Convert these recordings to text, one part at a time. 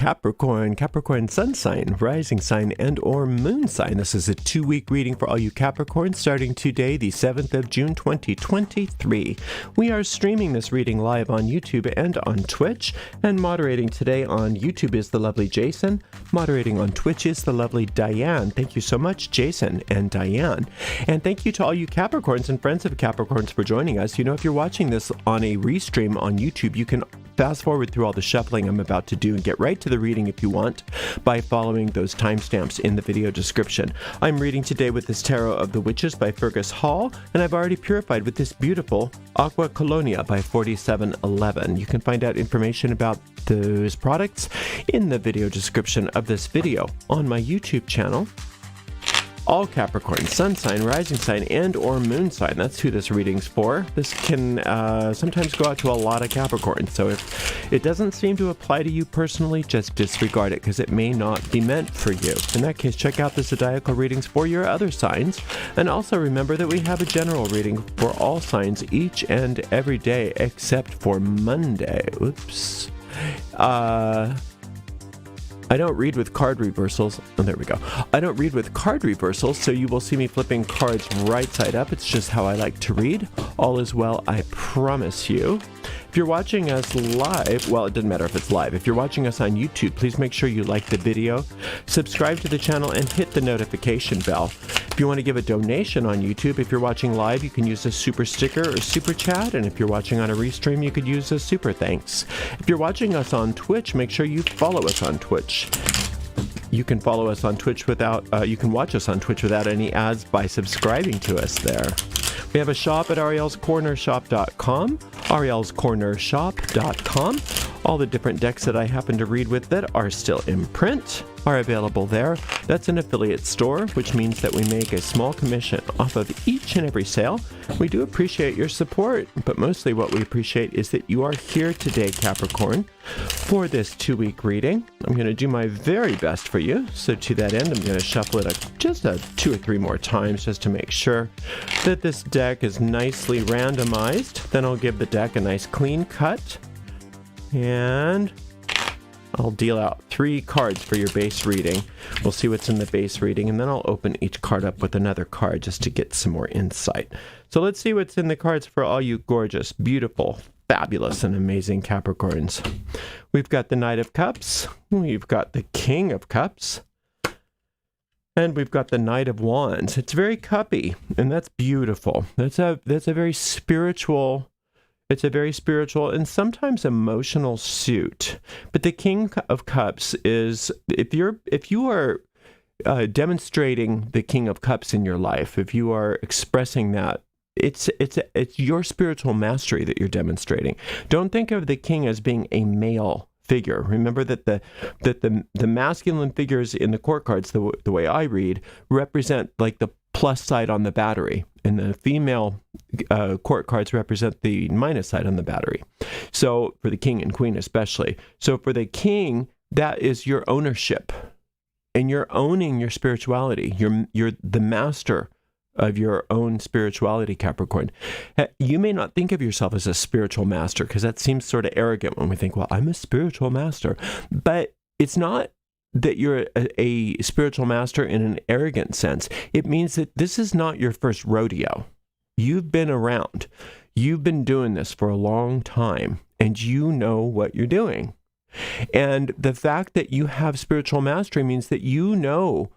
Capricorn, Capricorn sun sign, rising sign, and or moon sign. This is a 2-week reading for all you Capricorns starting today, the 7th of June, 2023. We are streaming this reading live on YouTube and on Twitch, and moderating today on YouTube is the lovely Jason. Moderating on Twitch is the lovely Diane. Thank you so much, Jason and Diane. And thank you to all you Capricorns and friends of Capricorns for joining us. You know, if you're watching this on a restream on YouTube, you can fast forward through all the shuffling I'm about to do and get right to the reading if you want by following those timestamps in the video description. I'm reading today with this Tarot of the Witches by Fergus Hall, and I've already purified with this beautiful Aqua Colonia by 4711. You can find out information about those products in the video description of this video on my YouTube channel. All Capricorn, sun sign, rising sign, and or moon sign. That's who this reading's for. This can sometimes go out to a lot of Capricorns. So if it doesn't seem to apply to you personally, just disregard it because it may not be meant for you. In that case, check out the zodiacal readings for your other signs. And also remember that we have a general reading for all signs each and every day except for Monday. Oops. I don't read with card reversals. Oh, there we go. I don't read with card reversals, so you will see me flipping cards right side up. It's just how I like to read. All is well, I promise you. If you're watching us live, well, it doesn't matter if it's live. If you're watching us on YouTube, please make sure you like the video, subscribe to the channel, and hit the notification bell. If you want to give a donation on YouTube, if you're watching live, you can use a super sticker or super chat, and if you're watching on a restream, you could use a super thanks. If you're watching us on Twitch, make sure you follow us on Twitch. You can follow us on Twitch without, you can watch us on Twitch without any ads by subscribing to us there. We have a shop at arielscornershop.com, arielscornershop.com. All the different decks that I happen to read with that are still in print are available there. That's an affiliate store, which means that we make a small commission off of each and every sale. We do appreciate your support, but mostly what we appreciate is that you are here today, Capricorn, for this 2-week reading. I'm going to do my very best for you. So to that end, I'm going to shuffle it just 2 or 3 more times just to make sure that this deck is nicely randomized. Then I'll give the deck a nice clean cut. And I'll deal out 3 cards for your base reading. We'll see what's in the base reading, and then I'll open each card up with another card just to get some more insight. So let's see what's in the cards for all you gorgeous, beautiful, fabulous, and amazing Capricorns. We've got the Knight of Cups, we've got the King of Cups, and we've got the Knight of Wands. It's very cuppy, and that's beautiful. That's a very spiritual. It's a very spiritual and sometimes emotional suit. But the King of Cups is, if you are demonstrating the King of Cups in your life, if you are expressing that, it's your spiritual mastery that you're demonstrating. Don't think of the king as being a male figure. Remember that the masculine figures in the court cards, the way I read, represent like the plus side on the battery, and the female court cards represent the minus side on the battery. So for the king and queen especially. So for the king, that is your ownership, and you're owning your spirituality. You're the master of your own spirituality, Capricorn. You may not think of yourself as a spiritual master because that seems sort of arrogant when we think, well, I'm a spiritual master. But it's not that you're a spiritual master in an arrogant sense. It means that this is not your first rodeo. You've been around. You've been doing this for a long time, and you know what you're doing. And the fact that you have spiritual mastery means that you know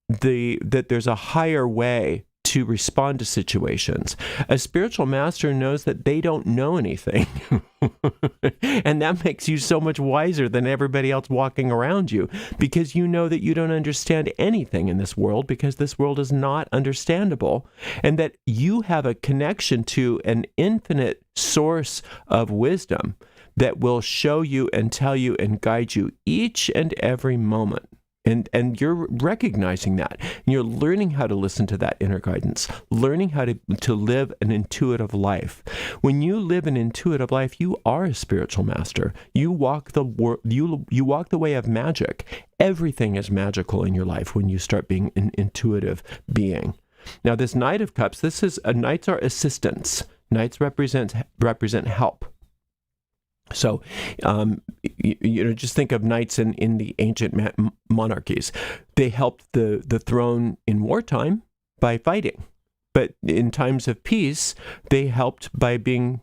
that there's a higher way to respond to situations. A spiritual master knows that they don't know anything. And that makes you so much wiser than everybody else walking around you, because you know that you don't understand anything in this world because this world is not understandable, and that you have a connection to an infinite source of wisdom that will show you and tell you and guide you each and every moment. And you're recognizing that. And you're learning how to listen to that inner guidance, learning how to live an intuitive life. When you live an intuitive life, you are a spiritual master. You walk the you walk the way of magic. Everything is magical in your life when you start being an intuitive being. Now, this Knight of Cups, knights are assistants. Knights represent help. So, just think of knights in the ancient monarchies. They helped the throne in wartime by fighting. But in times of peace, they helped by being,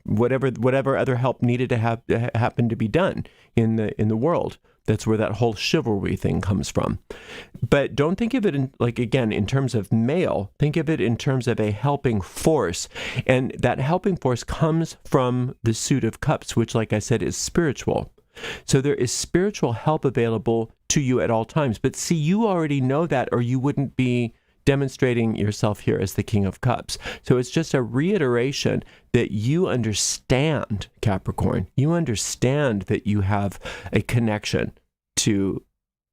whatever other help needed to happen to be done in the world. That's where that whole chivalry thing comes from. But don't think of it in terms of male. Think of it in terms of a helping force. And that helping force comes from the suit of cups, which, like I said, is spiritual. So there is spiritual help available to you at all times. But see, you already know that, or you wouldn't be demonstrating yourself here as the King of Cups. So it's just a reiteration that you understand, Capricorn. You understand that you have a connection to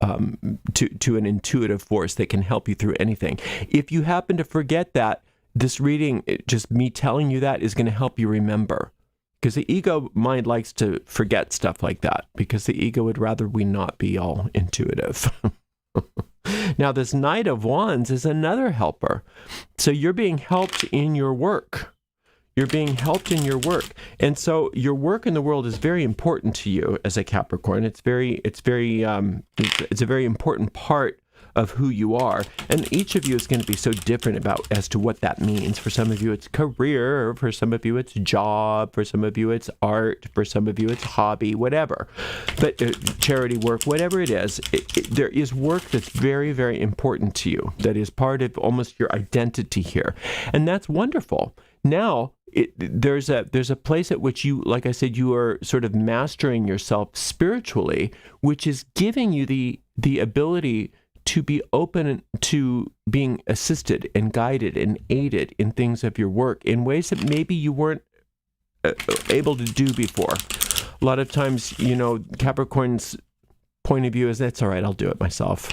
an intuitive force that can help you through anything. If you happen to forget that, this reading, just me telling you that, is going to help you remember. Because the ego mind likes to forget stuff like that, because the ego would rather we not be all intuitive. Now, this Knight of Wands is another helper. So you're being helped in your work. You're being helped in your work. And so your work in the world is very important to you as a Capricorn. It's a very important part of who you are. And each of you is going to be so different as to what that means. For some of you, it's career. For some of you, it's job. For some of you, it's art. For some of you, it's hobby, whatever. But charity work, whatever it is, there is work that's very, very important to you. That is part of almost your identity here. And that's wonderful. Now, there's a place at which you, like I said, you are sort of mastering yourself spiritually, which is giving you the ability to be open to being assisted and guided and aided in things of your work in ways that maybe you weren't able to do before. A lot of times, Capricorn's point of view is, that's all right, I'll do it myself.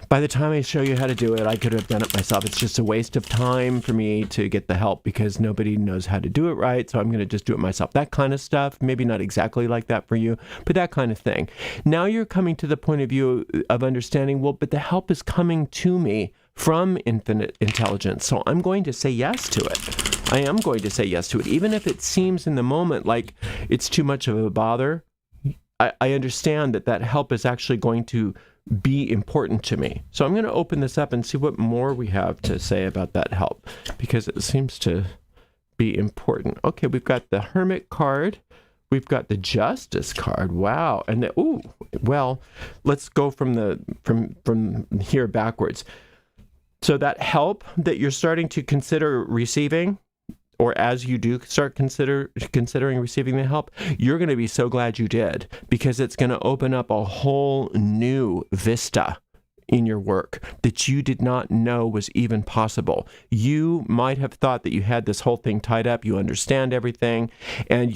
By the time I show you how to do it, I could have done it myself. It's just a waste of time for me to get the help because nobody knows how to do it right, so I'm going to just do it myself. That kind of stuff, maybe not exactly like that for you, but that kind of thing. Now you're coming to the point of view of understanding, well, but the help is coming to me from infinite intelligence, so I'm going to say yes to it. I am going to say yes to it, even if it seems in the moment like it's too much of a bother. I understand that help is actually going to be important to me. So I'm going to open this up and see what more we have to say about that help, because it seems to be important. Okay, we've got the Hermit card. We've got the Justice card. Wow. And let's go from here backwards. So that help that you're starting to consider receiving, or as you do start considering receiving the help, you're going to be so glad you did, because it's going to open up a whole new vista in your work that you did not know was even possible. You might have thought that you had this whole thing tied up, you understand everything, and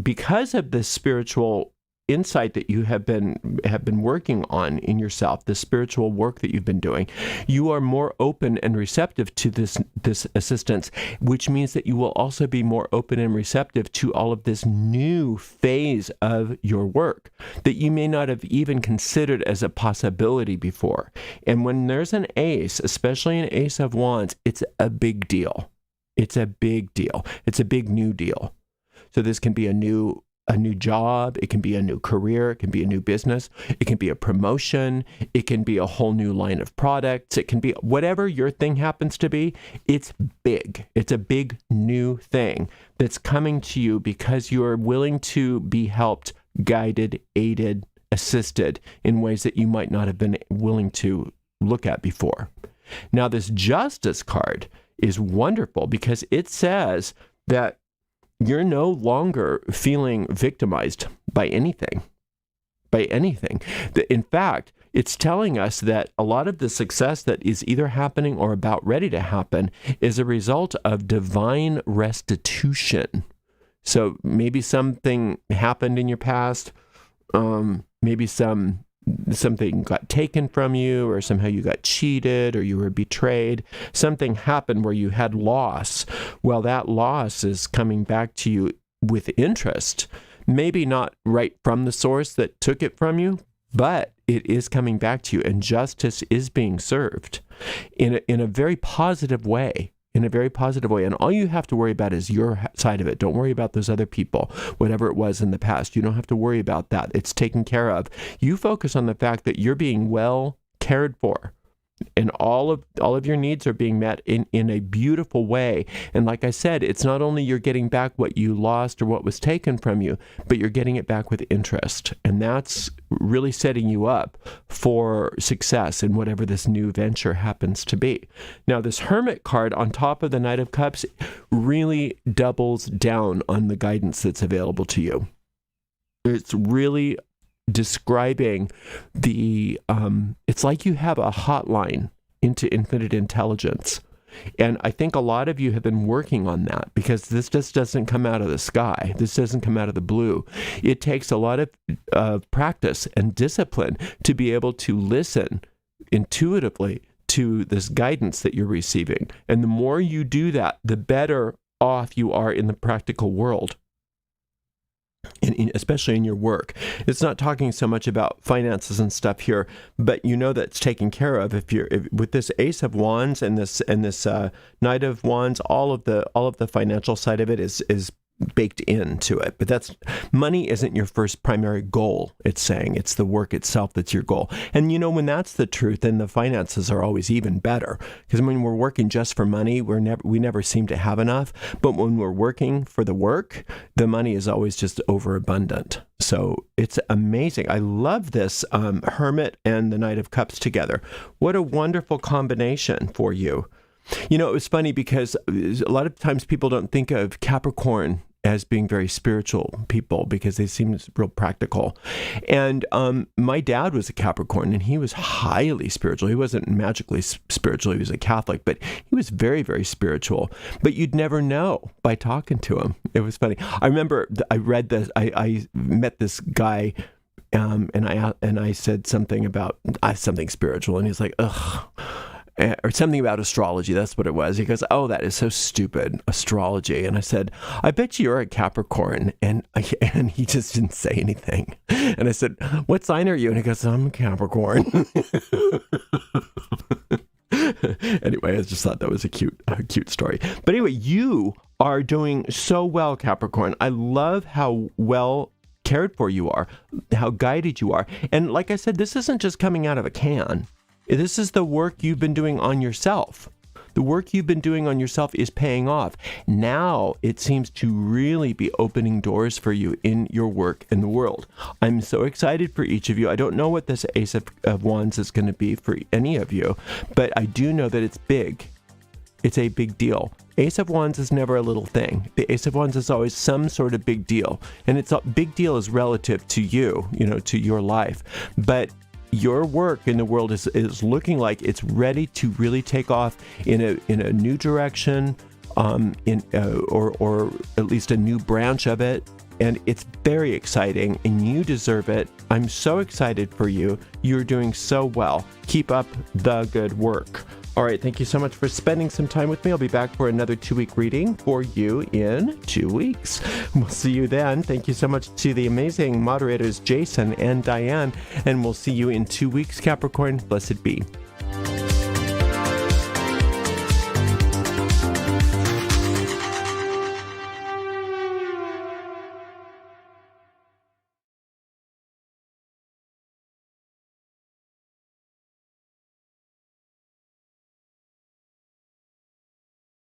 because of this spiritual insight that you have been working on in yourself, the spiritual work that you've been doing, you are more open and receptive to this assistance, which means that you will also be more open and receptive to all of this new phase of your work that you may not have even considered as a possibility before. And when there's an ace, especially an Ace of Wands, it's a big deal. It's a big deal. It's a big new deal. So this can be a new job, it can be a new career, it can be a new business, it can be a promotion, it can be a whole new line of products, it can be whatever your thing happens to be. It's big. It's a big new thing that's coming to you because you're willing to be helped, guided, aided, assisted in ways that you might not have been willing to look at before. Now, this Justice card is wonderful because it says that you're no longer feeling victimized by anything. In fact, it's telling us that a lot of the success that is either happening or about ready to happen is a result of divine restitution. So maybe something happened in your past, maybe something got taken from you, or somehow you got cheated, or you were betrayed. Something happened where you had loss. Well, that loss is coming back to you with interest. Maybe not right from the source that took it from you, but it is coming back to you, and justice is being served in a very positive way. in a very positive way. And all you have to worry about is your side of it. Don't worry about those other people, whatever it was in the past. You don't have to worry about that. It's taken care of. You focus on the fact that you're being well cared for. And all of your needs are being met in a beautiful way. And like I said, it's not only you're getting back what you lost or what was taken from you, but you're getting it back with interest. And that's really setting you up for success in whatever this new venture happens to be. Now, this Hermit card on top of the Knight of Cups really doubles down on the guidance that's available to you. It's really describing it's like you have a hotline into infinite intelligence. And I think a lot of you have been working on that, because this just doesn't come out of the sky. This doesn't come out of the blue. It takes a lot of practice and discipline to be able to listen intuitively to this guidance that you're receiving. And the more you do that, the better off you are in the practical world. Especially in your work. It's not talking so much about finances and stuff here, but you know that's taken care of if with this Ace of Wands and this Knight of Wands. All of the financial side of it is baked into it. But money isn't your first primary goal. It's saying it's the work itself that's your goal. And you know, when that's the truth, then the finances are always even better. Because when we're working just for money, we never seem to have enough. But when we're working for the work, the money is always just overabundant. So it's amazing. I love this Hermit and the Knight of Cups together. What a wonderful combination for you. You know, it was funny because a lot of times people don't think of Capricorn as being very spiritual people because they seem real practical. And my dad was a Capricorn, and he was highly spiritual. He wasn't magically spiritual. He was a Catholic, but he was very, very spiritual. But you'd never know by talking to him. It was funny. I remember I read this. I met this guy, and I said something about something spiritual, and he's like, ugh. Or something about astrology. That's what it was. He goes, oh, that is so stupid, astrology. And I said, I bet you're a Capricorn. And he just didn't say anything. And I said, what sign are you? And he goes, I'm a Capricorn. Anyway, I just thought that was a cute story. But anyway, you are doing so well, Capricorn. I love how well cared for you are, how guided you are. And like I said, this isn't just coming out of a can. This is the work you've been doing on yourself. The work you've been doing on yourself is paying off. Now it seems to really be opening doors for you in your work in the world. I'm so excited for each of you. I don't know what this Ace of Wands is going to be for any of you, but I do know that it's big. It's a big deal. Ace of Wands is never a little thing. The Ace of Wands is always some sort of big deal. And it's a big deal is relative to you, to your life. But your work in the world is looking like it's ready to really take off in a new direction, or at least a new branch of it. And it's very exciting, and you deserve it. I'm so excited for you. You're doing so well. Keep up the good work. All right, thank you so much for spending some time with me. I'll be back for another 2-week reading for you in 2 weeks. We'll see you then. Thank you so much to the amazing moderators, Jason and Diane. And we'll see you in 2 weeks, Capricorn. Blessed be.